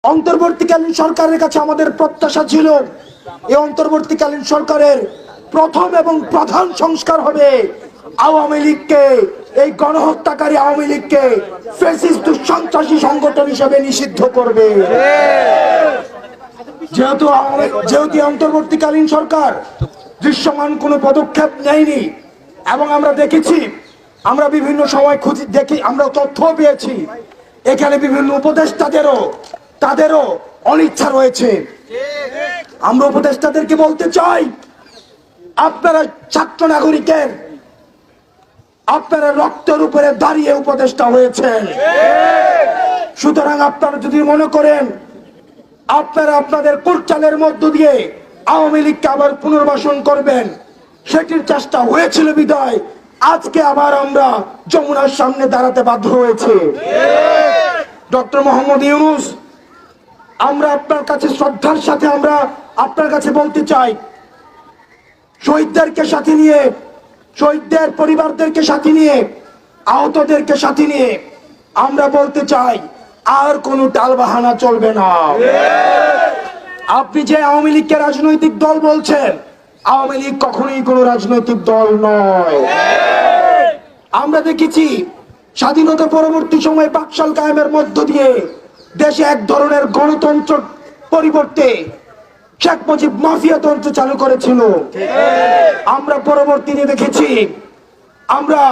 অন্তর্বর্তীকালীন সরকারের কাছে আমাদের প্রত্যাশা ছিল এই অন্তর্বর্তীকালীন সরকারের প্রথম এবং প্রধান সংস্কার হবে আওয়ামী লীগকে, এই গণহত্যাকারী আওয়ামী লীগকে ফ্যাসিস্ট সন্ত্রাসী সংগঠন হিসেবে নিষিদ্ধ করবে। যেহেতু অন্তর্বর্তীকালীন সরকার দৃশ্যমান কোনো পদক্ষেপ নেয়নি এবং আমরা দেখেছি, আমরা বিভিন্ন সময় খুঁজে দেখি, আমরা তথ্য পেয়েছি এখানে বিভিন্ন তাদেরও অনিচ্ছা রয়েছে। আমরা উপদেষ্টাদেরকে বলতে চাই, আপনারা ছাত্র নাগরিকের আপনারা রক্তের উপরে দাঁড়িয়ে উপদেষ্টা হয়েছেন। সুতরাং আপনারা যদি মনে করেন আপনারা আপনাদের কুটচালের মধ্য দিয়ে আওয়ামী লীগকে আবার পুনর্বাসন করবেন, সেটির চেষ্টা হয়েছিল বিদায় আজকে আবার আমরা যমুনার সামনে দাঁড়াতে বাধ্য হয়েছে। ডক্টর মোহাম্মদ ইউনূস, আমরা আপনার কাছে শ্রদ্ধার সাথে আমরা আপনার কাছে বলতে চাই, শহীদদেরকে সাথে নিয়ে, শহীদদের পরিবারদেরকে সাথে নিয়ে, আহতদেরকে সাথে নিয়ে আমরা বলতে চাই আর কোনো টালবাহানা চলবে না। আপনি যে আওয়ামী লীগকে রাজনৈতিক দল বলছেন, আওয়ামী লীগ কখনোই কোনো রাজনৈতিক দল নয়। আমরা দেখেছি স্বাধীনতা পরবর্তী সময়ে পাকশাল কায়েমের মধ্য দিয়ে দেশে এক ধরনের গণতন্ত্র পরিবর্তে শেখ মুজিব মাফিয়াতন্ত্র চালু করেছিল। আমরা পরবর্তীতে দেখেছি আমরা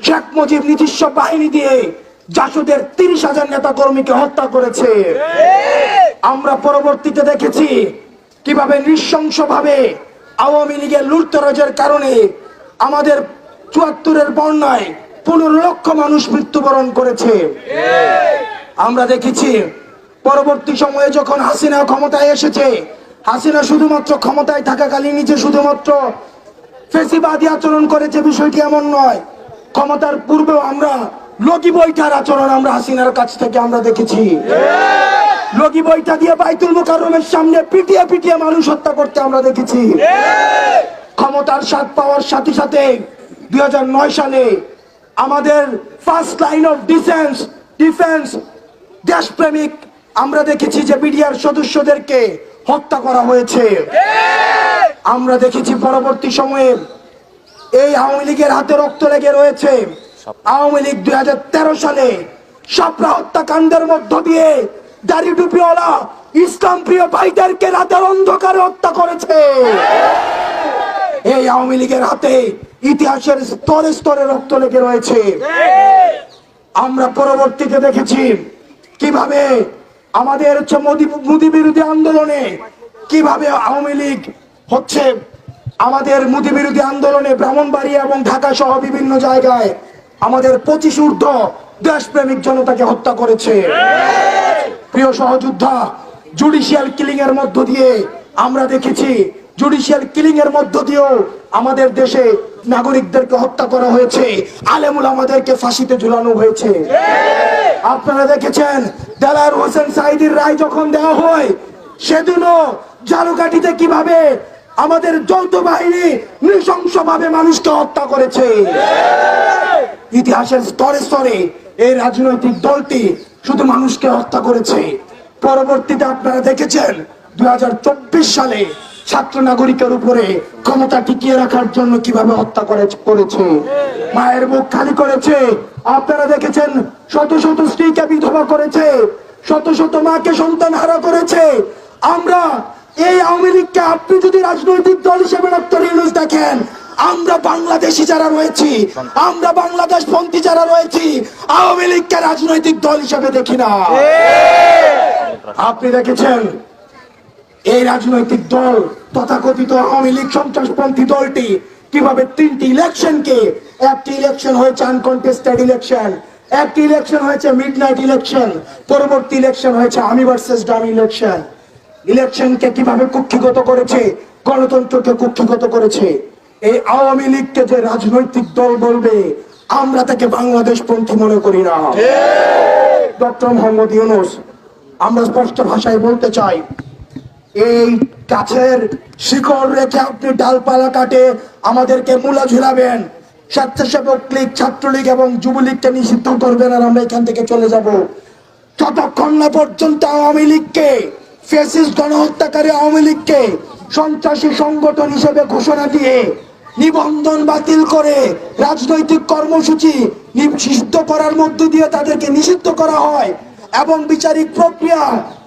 শেখ মুজিব নিজস্ব বাহিনী দিয়ে জাসদের 30,000 নেতা কর্মীকে হত্যা করেছে। আমরা পরবর্তীতে দেখেছি কিভাবে নৃশংসভাবে আওয়ামী লীগের লুটতরাজের কারণে আমাদের ৭৪-এর বন্যায় 15 লক্ষ মানুষ মৃত্যুবরণ করেছে। আমরা দেখেছি পরবর্তী সময়ে যখন হাসিনা ক্ষমতায় এসেছে, হাসিনা শুধুমাত্র ক্ষমতায় থাকাকালীন নিজে শুধুমাত্র ফ্যাসিবাদী আচরণ করেছে, বিষয়টি এমন নয়। ক্ষমতার পূর্বেও আমরা লগি বৈঠার আচরণ আমরা হাসিনার কাছ থেকে আমরা দেখেছি। লগি বৈঠা দিয়ে বাইতুল মুকাররমের সামনে পিটিয়ে পিটিয়ে মানুষ হত্যা করতে আমরা দেখেছি। ক্ষমতার স্বাদ পাওয়ার সাথে সাথে 2009 সালে আমাদের ফার্স্ট লাইন অফ ডিফেন্স দেশপ্রেমিক আমরা দেখেছি যে বিডিআর সদস্যদেরকে হত্যা করা হয়েছে। আমরা দেখেছি পরবর্তী সময়ে এই আওয়ামী লীগের হাতে রক্ত লেগে রয়েছে। আওয়ামী লীগ 2013 সালে শাপলা হত্যাকাণ্ডের মধ্য দিয়ে দাড়ি টুপিওয়ালা ইসলাম প্রিয় ভাইদেরকে রাতের অন্ধকারে হত্যা করেছে। এই আওয়ামী লীগের হাতে ইতিহাসের স্তরে স্তরে রক্ত লেগে রয়েছে। আমরা পরবর্তীতে দেখেছি কিভাবে আমাদের মোদি বিরোধী আন্দোলনে কিভাবে আওয়ামী লীগ আমাদের মোদি বিরোধী আন্দোলনে ব্রাহ্মণবাড়িয়া এবং ঢাকা সহ বিভিন্ন জায়গায় আমাদের 25 ঊর্ধ্ব দেশপ্রেমিক জনতাকে হত্যা করেছে। প্রিয় সহযোদ্ধা, জুডিশিয়াল কিলিং এর মধ্য দিয়ে আমরা দেখেছি, জুডিশিয়াল কিলিং এর মধ্য দিয়েও আমাদের দেশে নাগরিকদেরকে হত্যা করা হয়েছে, আলেম উলামাদেরকে ফাঁসিতে ঝুলানো হয়েছে। আপনারা দেখেছেন দেলাওয়ার হোসেন সাঈদীর রায় যখন দেওয়া হয়, সেদিনও ঝালকাঠিতে কিভাবে আমাদের যৌথ বাহিনী নৃশংসভাবে মানুষকে হত্যা করেছে। ইতিহাসের স্তরে স্তরে এই রাজনৈতিক দলটি শুধু মানুষকে হত্যা করেছে। পরবর্তীতে আপনারা দেখেছেন 2024 সালে ছাত্র নাগরিকের উপরে ক্ষমতা টিকিয়ে রাখার জন্য কিভাবে হত্যা করেছে, মায়ের বুক খালি করেছে। আপনারা দেখেছেন শত শত স্ত্রীকে বিধবা করেছে, শত শত মাকে সন্তান হারা করেছে। আমরা এই আওয়ামী লীগকে আপনি যদি রাজনৈতিক দল হিসেবে ডক্টর ইউনূস দেখেন, আমরা বাংলাদেশি যারা রয়েছি, আমরা বাংলাদেশ পন্থী যারা রয়েছি, আওয়ামী লীগকে রাজনৈতিক দল হিসেবে দেখি না। আপনি দেখেছেন এই রাজনৈতিক দল তথাকথিত আওয়ামী লীগ সন্ত্রাসপন্থী দলটি কিভাবে 3টি ইলেকশনকে, একটি ইলেকশন হয়েছে আনকন্টেস্টেড ইলেকশন, একটি ইলেকশন হয়েছে মিডনাইট ইলেকশন, পরবর্তী ইলেকশন হয়েছে আমি ভার্সেস ডামি ইলেকশন। ইলেকশনকে কিভাবে কুক্ষিগত করেছে, গণতন্ত্রকে কুক্ষিগত করেছে। এই আওয়ামী লীগকে যে রাজনৈতিক দল বলবে, আমরা তাকে বাংলাদেশ পন্থী মনে করি না। ডক্টর মোহাম্মদ ইউনূস, আমরা স্পষ্ট ভাষায় বলতে চাই, এই গাছের শিকড় রেখে আপনি ডালপালা কাটে আমাদেরকে মূলা ঝুলাবেন, স্বেচ্ছাসেবক লীগ, ছাত্রলীগ এবং যুবলীগকে নিষিদ্ধ করবেন আর আমরা এখান থেকে চলে যাব। যতক্ষণ না পর্যন্ত আওয়ামী লীগকে, ফ্যাসিস্ট গণহত্যাকারী আওয়ামী লীগকে সন্ত্রাসী সংগঠন হিসেবে ঘোষণা দিয়ে নিবন্ধন বাতিল করে রাজনৈতিক কর্মসূচি নিষিদ্ধ করার মধ্য দিয়ে তাদেরকে নিষিদ্ধ করা হয় এবং বিচারিক প্রক্রিয়া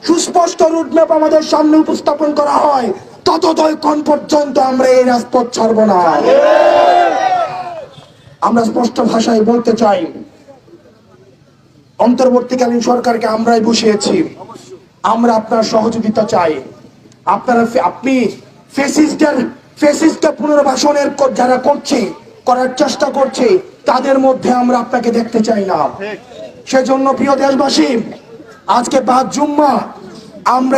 সুস্পষ্ট রুটম্যাপ আমাদের সামনে উপস্থাপন করা হয়, ততক্ষণ পর্যন্ত আমরা এই রাজপথ ছাড়ব না। আমরা স্পষ্ট ভাষায় বলতে চাই, অন্তর্বর্তীকালীন সরকারকে আমরাই বসিয়েছি, আমরা আপনার সহযোগিতা চাই। আপনি ফ্যাসিস্টকে পুনর্বাসনের যারা করার চেষ্টা করছে তাদের মধ্যে আমরা আপনাকে দেখতে চাই না। সেজন্য প্রিয় দেশবাসী, আজকে 5 জুম্মা আমরা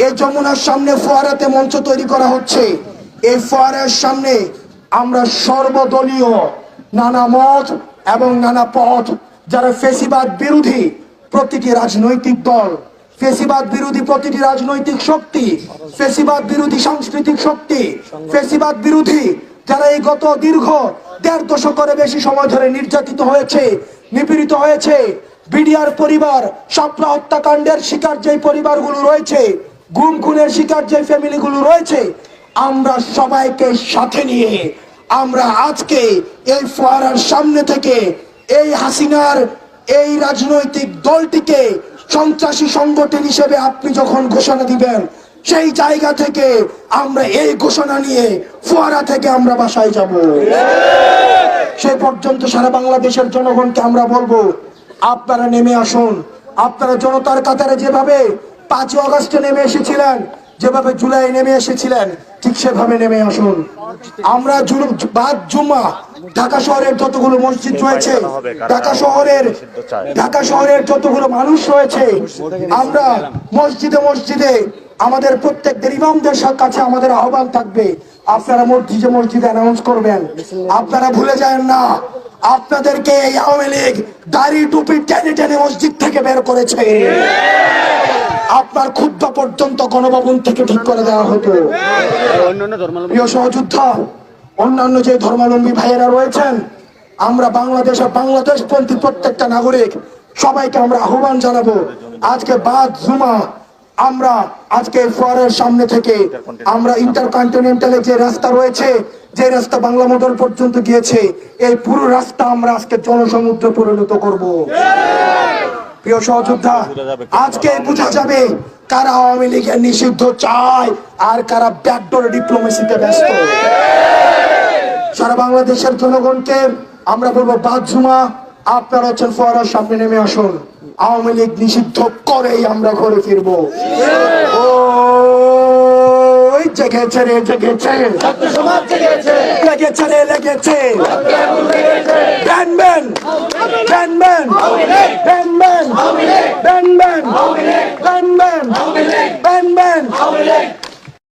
এই যমুনার সামনে ফোয়ারাতে মঞ্চ তৈরি করা হচ্ছে। এই ফোয়ারার সামনে আমরা সর্বদলীয় নানা মত এবং নানা পথ, যারা ফ্যাসিবাদ বিরোধী প্রতিটি রাজনৈতিক দল, ফ্যাসিবাদ বিরোধী প্রতিটি রাজনৈতিক শক্তি, ফ্যাসিবাদ বিরোধী সাংস্কৃতিক শক্তি, ফ্যাসিবাদ বিরোধী যারা এই গত দীর্ঘ 1.5 দশকের বেশি সময় ধরে নির্যাতিত হয়েছে, নিপীড়িত হয়েছে, বিডিআর পরিবার, শাপলা হত্যাকাণ্ডের শিকার যে পরিবারগুলো রয়েছে, গুম খুনের শিকার যে ফ্যামিলিগুলো রয়েছে, আমরা সবাইকে সাথে নিয়ে আমরা আজকে এই ফোয়ারার সামনে থেকে এই হাসিনার এই রাজনৈতিক দলটিকে সন্ত্রাসী সংগঠন হিসেবে আপনি যখন ঘোষণা দিবেন, সেই জায়গা থেকে আমরা এই ঘোষণা নিয়ে ফোয়ারা থেকে আমরা বাসায় যাব। সেই পর্যন্ত সারা বাংলাদেশের জনগণকে আমরা বলবো, আপনারা নেমে আসুন। আপনারা জনতার কাতারে যেভাবে 5 আগস্টে নেমে এসেছিলেন, যেভাবে জুলাই নেমে এসেছিলেন, ঠিক সেভাবে নেমে আসুন। আমরা 5 জুম্মা ঢাকা শহরের যতগুলো মসজিদ রয়েছে, ঢাকা শহরের যতগুলো মানুষ রয়েছে, আমরা মসজিদে মসজিদে আমাদের প্রত্যেকদের ইমামদের কাছে আমাদের আহ্বান থাকবে, আপনারা মসজিদে মসজিদে অ্যানাউন্স করবেন। আপনারা ভুলে যান না, আপনাদেরকে এই আওয়ামী লীগ দাড়ি টুপি টেনে টেনে মসজিদ থেকে বের করেছে। আপনার খুতবা পর্যন্ত গণভবন থেকে ঠিক করে দেওয়া হতো। প্রিয় সহযোদ্ধা, অন্যান্য যে ধর্মাবলম্বী ভাইয়েরা রয়েছেন, আমরা বাংলাদেশপন্থী প্রত্যেকটা নাগরিক সবাইকে আমরা আহ্বান জানাবো, আজকে 5 জুমা আমরা আজকে ফোয়ারার সামনে থেকে আমরা ইন্টারকন্টিনেন্টালে যে রাস্তা রয়েছে, যে রাস্তা বাংলা মোটর পর্যন্ত গিয়েছে, এই পুরো রাস্তা আমরা আজকে জনসমুদ্রে পরিণত করব। প্রিয় সহযোদ্ধা, আজকে বোঝা যাবে কারা আওয়ামী লীগের নিষিদ্ধ চায় আর কারা ব্যাকডোর ডিপ্লোমেসিতে ব্যস্ত। সারা বাংলাদেশের জনগণকে আমরা বলবো, 5 জুমা আপনারা হচ্ছেন ফোয়ারার সামনে নেমে আসুন। আওয়ামী লীগ নিষিদ্ধ করেই আমরা ঘরে ফিরবো। জেগেছে রে জেগেছে, লেগেছে রে লেগেছে, ব্যান ব্যান ব্যান ব্যান ব্যান ব্যান ব্যান ব্যান ব্যান ব্যান ব্যান ব্যান